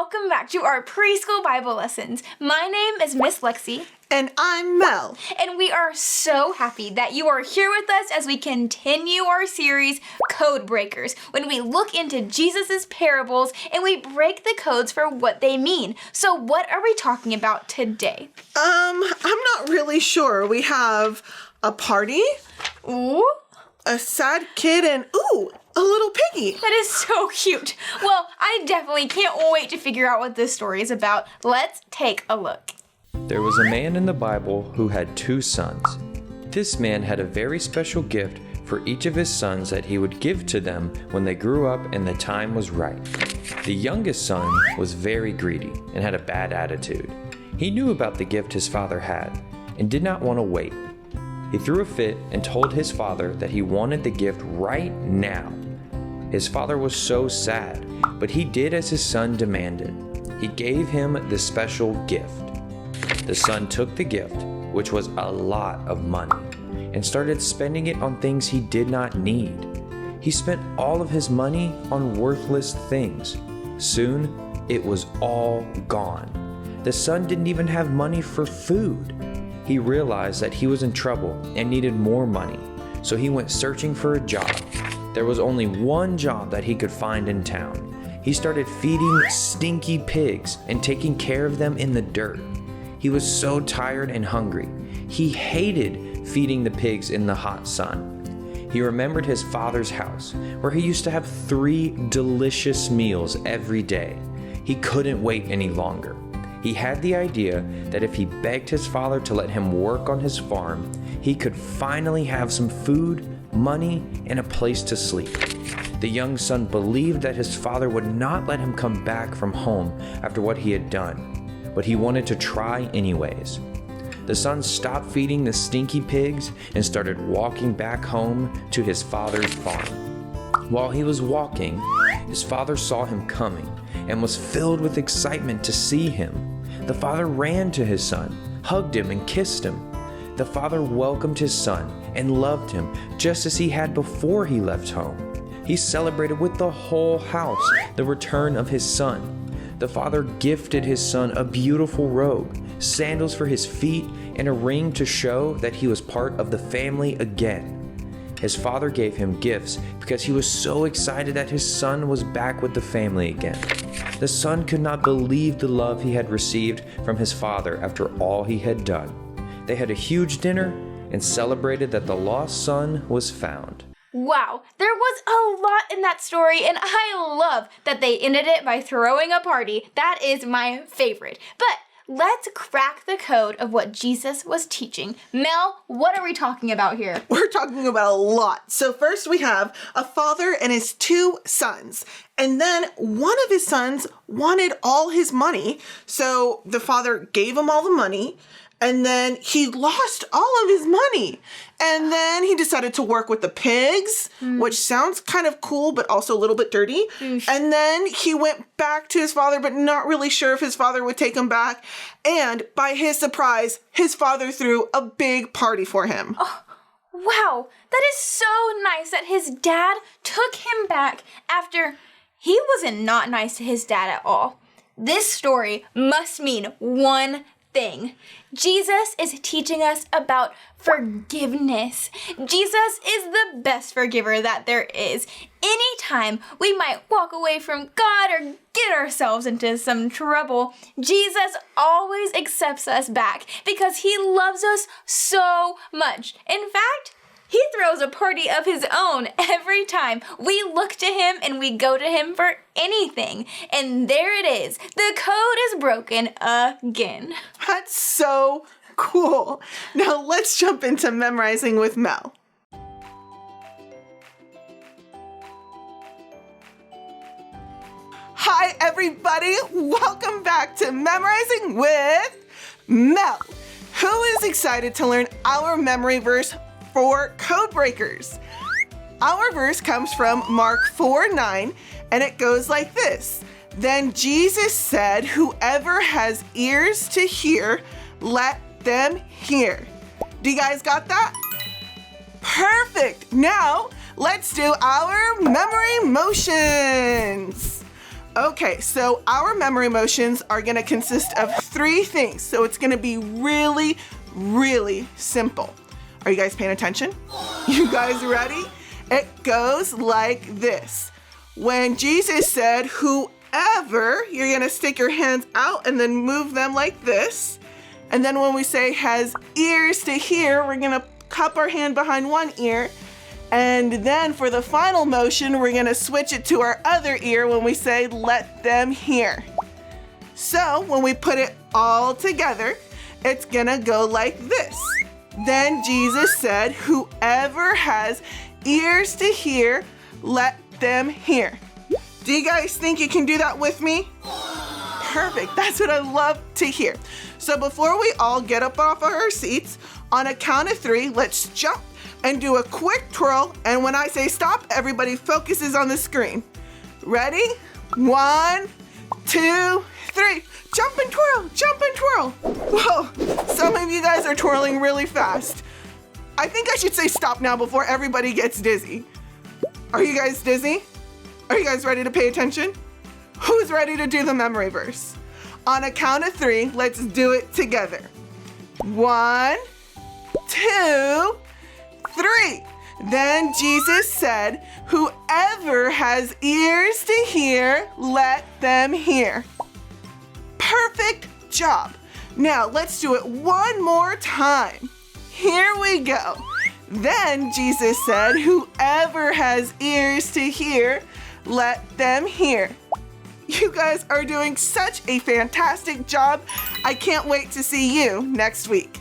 welcome back to our preschool Bible lessons. My name is Miss Lexi. And I'm Mel. And we are so happy that you are here with us as we continue our series, Code Breakers, when we look into Jesus' parables and we break the codes for what they mean. So what are we talking about today? I'm not really sure. We have a party. Ooh. A sad kid and, a little piggy. That is so cute. Well, I definitely can't wait to figure out what this story is about. Let's take a look. There was a man in the Bible who had 2 sons. This man had a very special gift for each of his sons that he would give to them when they grew up and the time was right. The youngest son was very greedy and had a bad attitude. He knew about the gift his father had and did not want to wait. He threw a fit and told his father that he wanted the gift right now. His father was so sad, but he did as his son demanded. He gave him the special gift. The son took the gift, which was a lot of money, and started spending it on things he did not need. He spent all of his money on worthless things. Soon, it was all gone. The son didn't even have money for food. He realized that he was in trouble and needed more money, so he went searching for a job. There was only one job that he could find in town. He started feeding stinky pigs and taking care of them in the dirt. He was so tired and hungry. He hated feeding the pigs in the hot sun. He remembered his father's house, where he used to have 3 delicious meals every day. He couldn't wait any longer. He had the idea that if he begged his father to let him work on his farm, he could finally have some food, money, and a place to sleep. The young son believed that his father would not let him come back from home after what he had done, but he wanted to try anyways. The son stopped feeding the stinky pigs and started walking back home to his father's farm. While he was walking, his father saw him coming and was filled with excitement to see him. The father ran to his son, hugged him, and kissed him. The father welcomed his son and loved him just as he had before he left home. He celebrated with the whole house the return of his son. The father gifted his son a beautiful robe, sandals for his feet, and a ring to show that he was part of the family again. His father gave him gifts because he was so excited that his son was back with the family again. The son could not believe the love he had received from his father after all he had done. They had a huge dinner and celebrated that the lost son was found. Wow, there was a lot in that story, and I love that they ended it by throwing a party. That is my favorite. But let's crack the code of what Jesus was teaching. Mel, what are we talking about here? We're talking about a lot. So first we have a father and his 2 sons. And then one of his sons wanted all his money. So the father gave him all the money. And then he lost all of his money. And then he decided to work with the pigs, which sounds kind of cool, but also a little bit dirty. And then he went back to his father, but not really sure if his father would take him back. And by his surprise, his father threw a big party for him. Oh, wow, that is so nice that his dad took him back after he wasn't not nice to his dad at all. This story must mean one thing. Jesus is teaching us about forgiveness. Jesus is the best forgiver that there is. Anytime we might walk away from God or get ourselves into some trouble, Jesus always accepts us back because he loves us so much. In fact, he throws a party of his own every time we look to him and we go to him for anything. And there it is. The code is broken again. That's so cool. Now let's jump into memorizing with Mel. Hi, everybody. Welcome back to Memorizing with Mel, who is excited to learn our memory verse for Code Breakers. Our verse comes from Mark 4:9, and it goes like this. Then Jesus said, whoever has ears to hear, let them hear. Do you guys got that? Perfect. Now, let's do our memory motions. Okay, so our memory motions are gonna consist of 3 things. So it's gonna be really, really simple. Are you guys paying attention? You guys ready? It goes like this. When Jesus said, whoever, you're gonna stick your hands out and then move them like this. And then when we say has ears to hear, we're gonna cup our hand behind one ear. And then for the final motion, we're gonna switch it to our other ear when we say, let them hear. So when we put it all together, it's gonna go like this. Then Jesus said, whoever has ears to hear, let them hear. Do you guys think you can do that with me? Perfect, that's what I love to hear. So before we all get up off of our seats, on a count of 3, let's jump and do a quick twirl, and when I say stop, everybody focuses on the screen. Ready? 1, 2, 3. Jump and twirl, jump and twirl. Whoa, some of you guys are twirling really fast. I think I should say stop now before everybody gets dizzy. Are you guys dizzy? Are you guys ready to pay attention? Who's ready to do the memory verse? On a count of 3, let's do it together. 1, 2, 3. Then Jesus said, whoever has ears to hear, let them hear. Perfect job. Now let's do it one more time. Here we go. Then Jesus said, whoever has ears to hear, let them hear. You guys are doing such a fantastic job. I can't wait to see you next week.